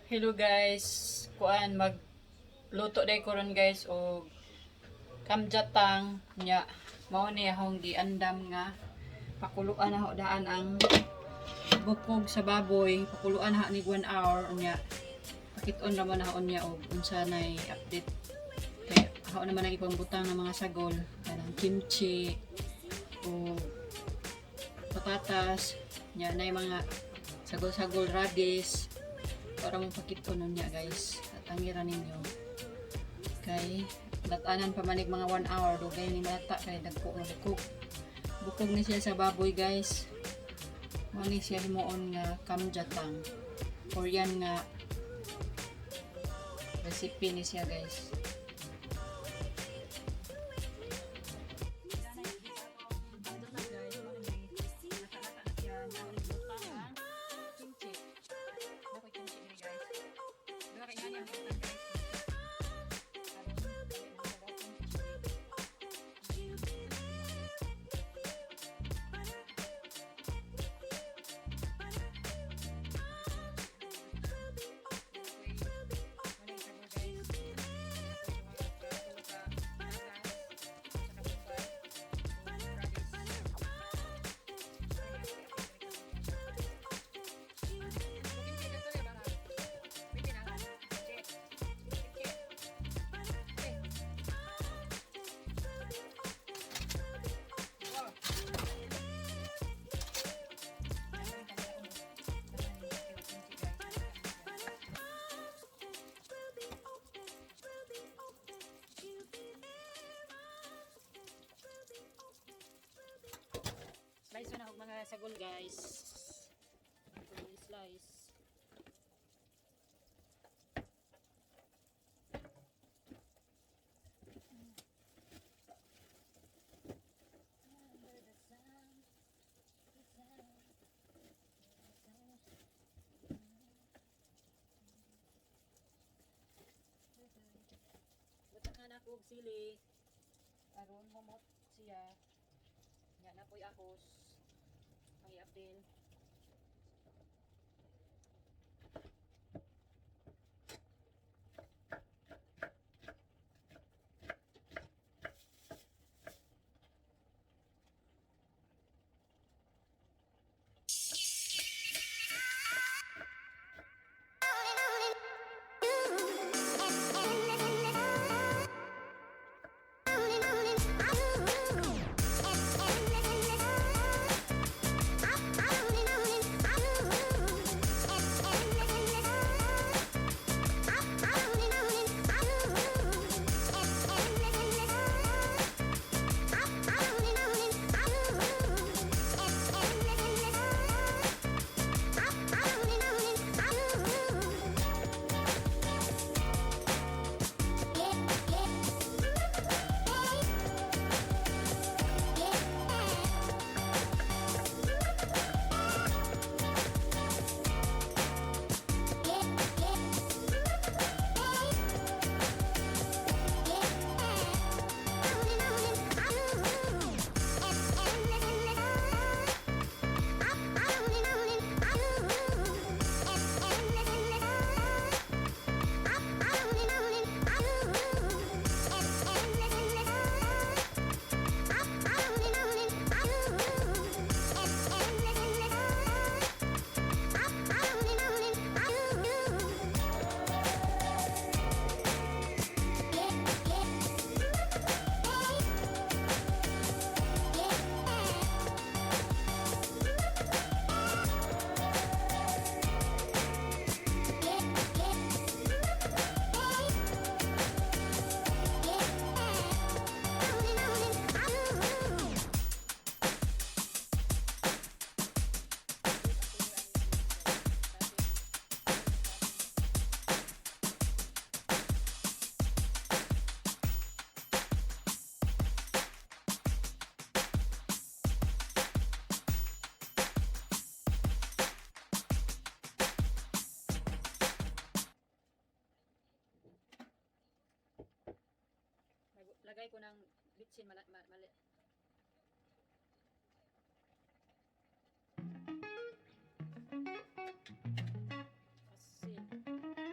Hello guys, kuan magluto day ko ron guys og kamjatang nya mao ni akong giandam nga pakuluan na daan ang bukog sa baboy, pakuluan na ni 1 hour nya pakit-on naman na niya og unsa nay update kay ako naman ang ibang butang ng mga sagol kanang kimchi o patatas nya nay mga sagol-sagol radish para mong pakitunon niya guys at angiran ninyo kay latanan pa manig mga 1 hour dugay ni malata kay dagko mo bukog ni siya sa baboy guys mo ni siya himuon nga kamjatang Korean nga recipe ni siya guys. Slice na ako mga sagol guys. Slice. Batakan ako og sili. Aron momot siya. Nga na po'y akos ang i-update. Lagay ko ng bitsin mali. Asin.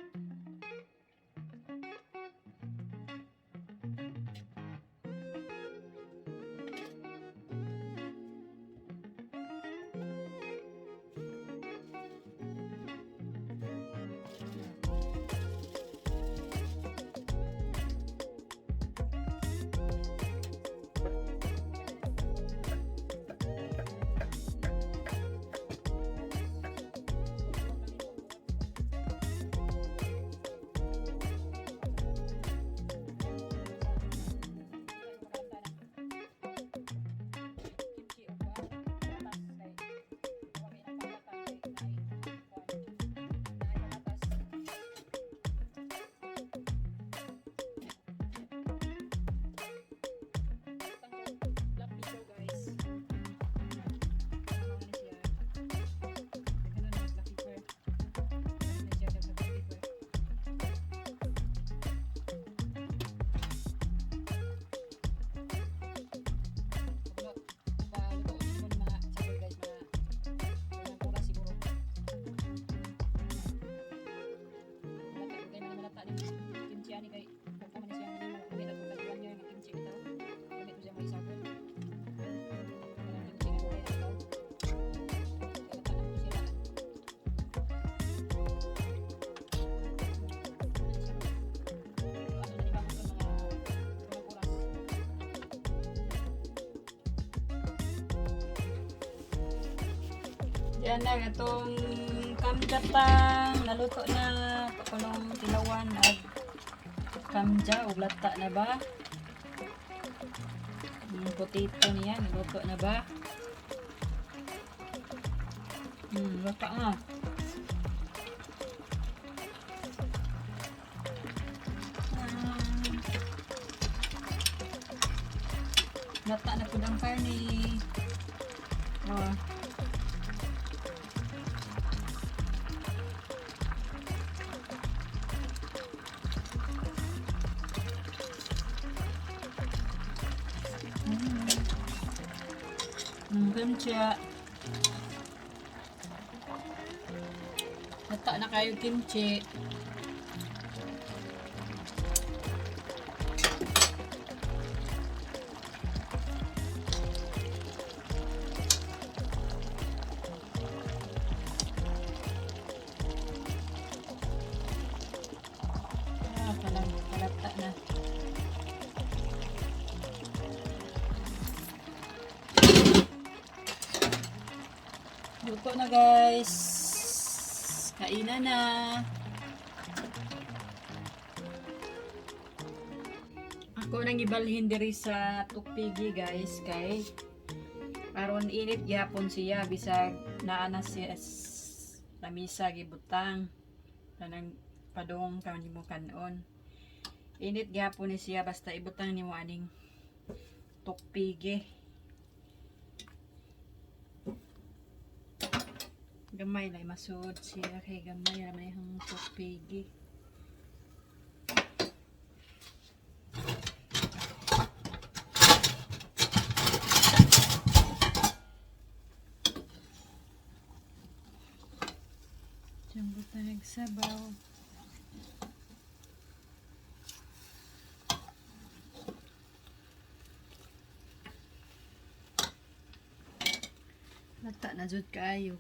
Yan na, itong kamjatang naluto na. Pakulong tilawan at kamja o lata na ba? Yung potato niya, naluto na ba? Lata nga. Lata na po ang karne. Oh. Kimchi. Lata na kayo kimchi. Kalata na. Luto na guys. Kainan na. Ako nang ibalhin diri sa tupigi guys kay aron init gyapon siya bisag naana siya lamisa gibutang tanang padong kaon nimo kanon. Init gyapon ni siya basta ibutang nimo aning tupigi. Gamay na masud siya kay gamay naman yung tupigi. Jambot na nagsabaw. Lata na jud kaayo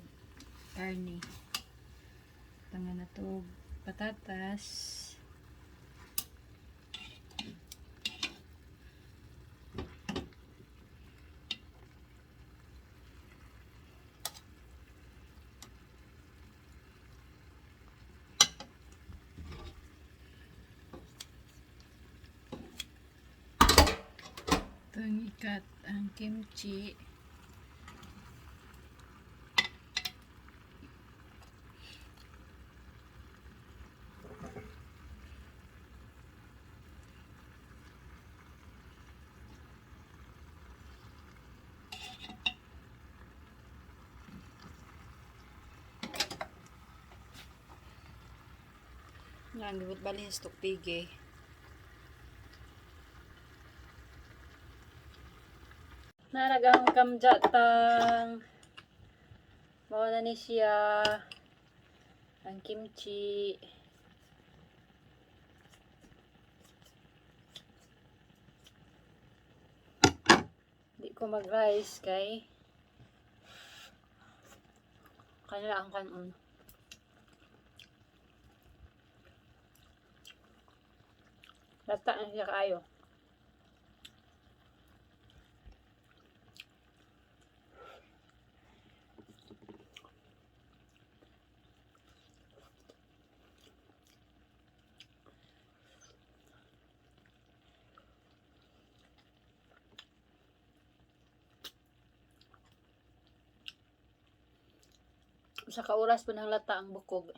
karne. Tangan na to patatas. Itong ikat ang kimchi. Yan, gabot balhin sa tupigi. Naragang kamjatang. Bawa na ni siya. Ang kimchi. Di ko mag-rice kay kanila ang kanon. Lata na siya kayo. Sa kauras po ng lata ang bukog.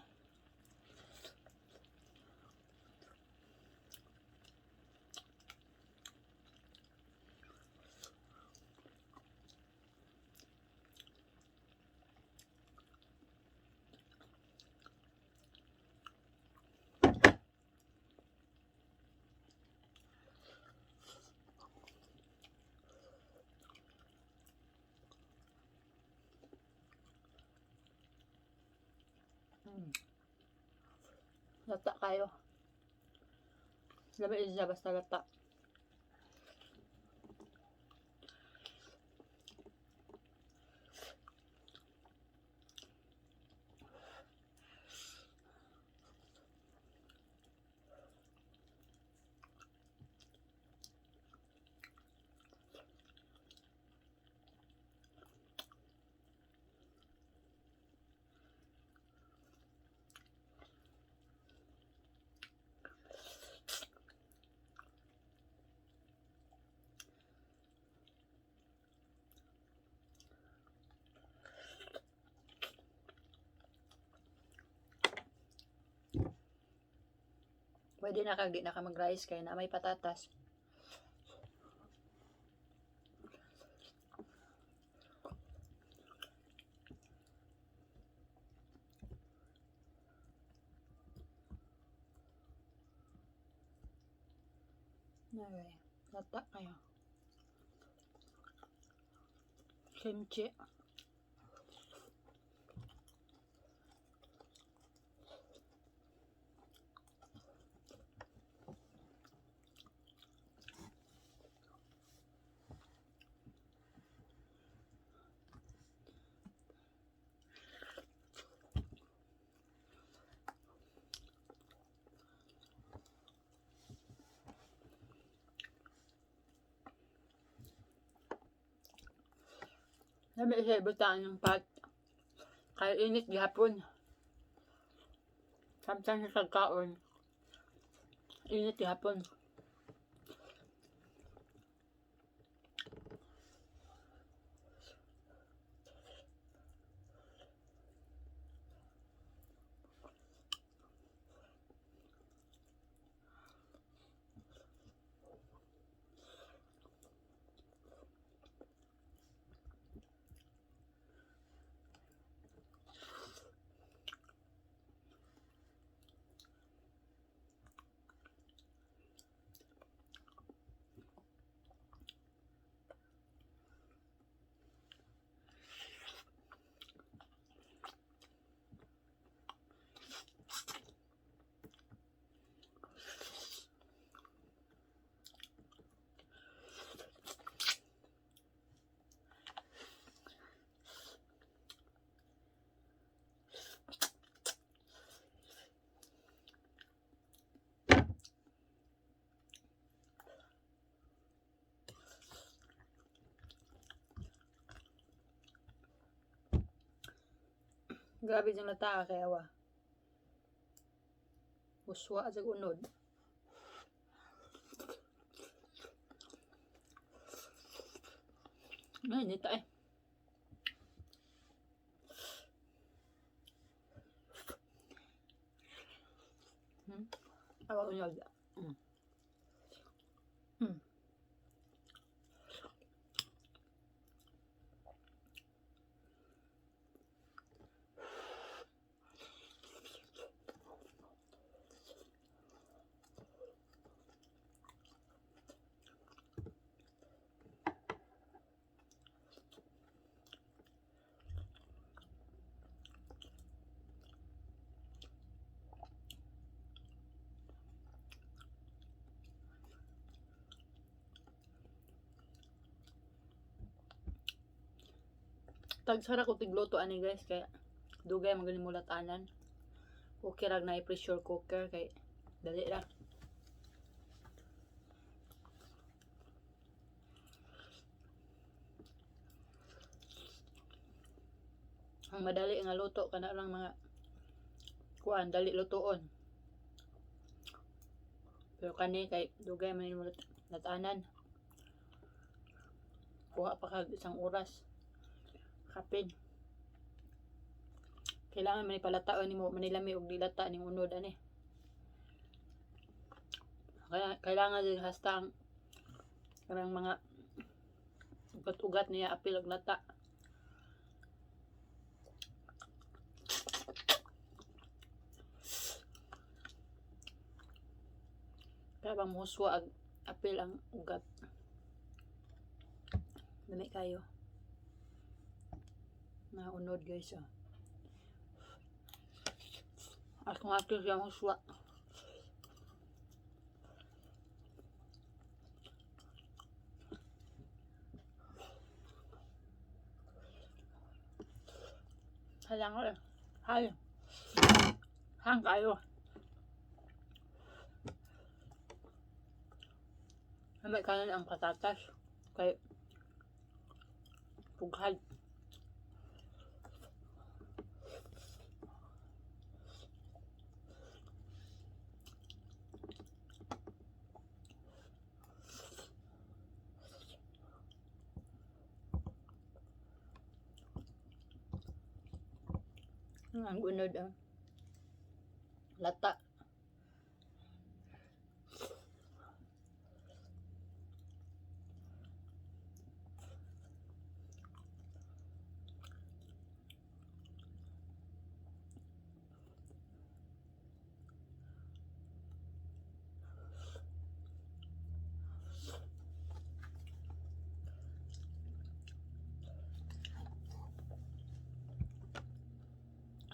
Lata kayo. Labi isa basta lata. Pwede na kag di na ka mag-rice kaya na may patatas. Okay. Lata kayo. Kimchi. Sabi siya ibutaan yung pat. Kaya init gihapon. Sometimes sa kaon. Init gihapon. Grabe yung lata kaya wa. Uswa sa unod. Ay, hindi tayo. Awa unod. Tagsara ko tigluto ani guys kaya dugay magaling mulatanan. Okay rag na i-pressure cooker kay dali ra. Ang madali nga luto kana lang mga kuan dali lutoon. Pero kani kay dugay man mulatanan. Kuha pa kag isang oras. Kapin. Kailangan man ipalataon nimo manilami og dilata ning unod ani. Kailangan din hastang karang mga ugat-ugat niya apil og lata. Kaya bang muswa ag apil ang ugat. Dami kayo. Na unod guys ah. Akong apil siya muswa. Halang ko eh. Hay. Hang kayo. May kanan ang patatas. Kay pughad. Ang unod ah. Lata.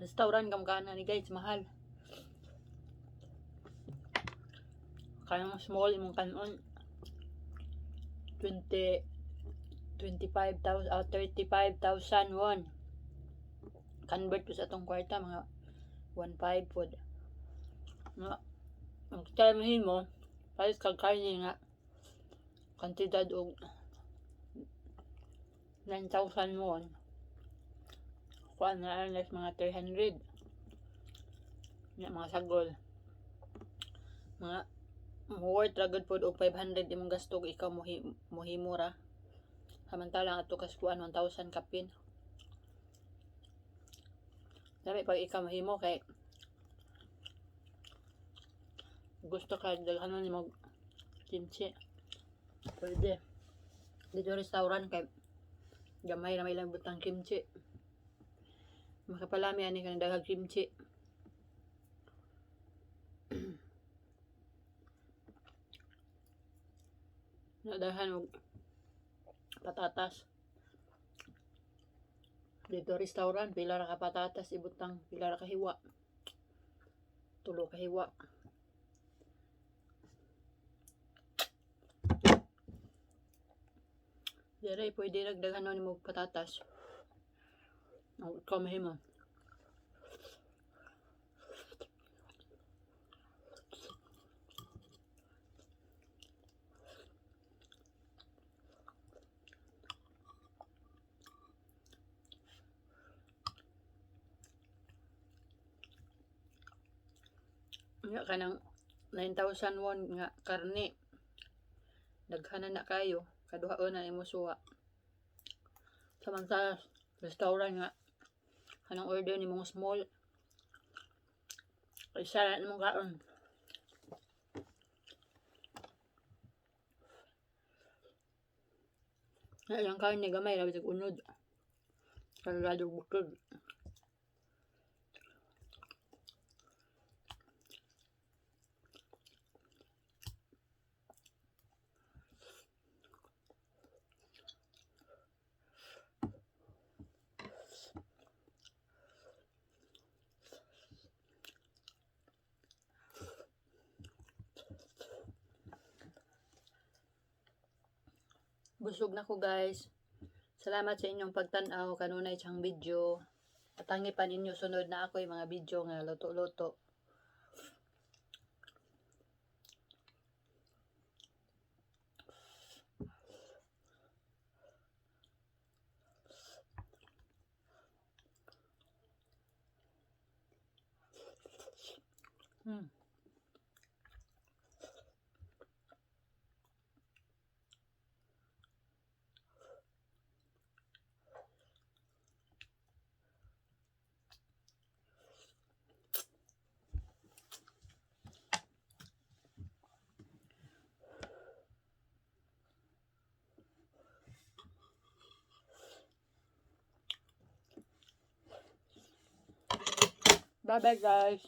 Restaurant kamkana ni guys, mahal. Kanang small imong kanon 25,000 35,000 won. Convert ko sa atong kwarta mga 1.5 pod. Ang time mo, palit kag karne nga kantidad og 9,000 won. Kuan na alas mga 300. Mga sagol. Mga worth ra gud pod og 500 imong gasto kung ikaw mohimo ra. Samantalang ato kas kuan 1,000 kapin. Dami pag ikaw mahimo kay gusto ka daghanon nimo kimchi. Pwede. Dito restaurant kay gamay na may lang butang kimchi. Makapalami ani kanang daghang kimchi. Nadahan og patatas. Dito restaurant pila ra ka patatas ibutang, pila ra ka hiwa. 3 ka hiwa. Dire pwede dagdagan nimo patatas. Ang kamahimo. Nga kanang 9,000 won nga karne. Daghanan na kayo, kaduhaon na imo suwa. Samantala restaurant nga kanang order nimong small. Isa na nimong kaon. Na lang karne gamay ra bisag unod. Kalado bukod. Busog na ko guys. Salamat sa inyong pagtan-aw kanunay siyang video. Atangi pa ninyo sunod na ako yung mga video nga luto-luto. Bye bye guys.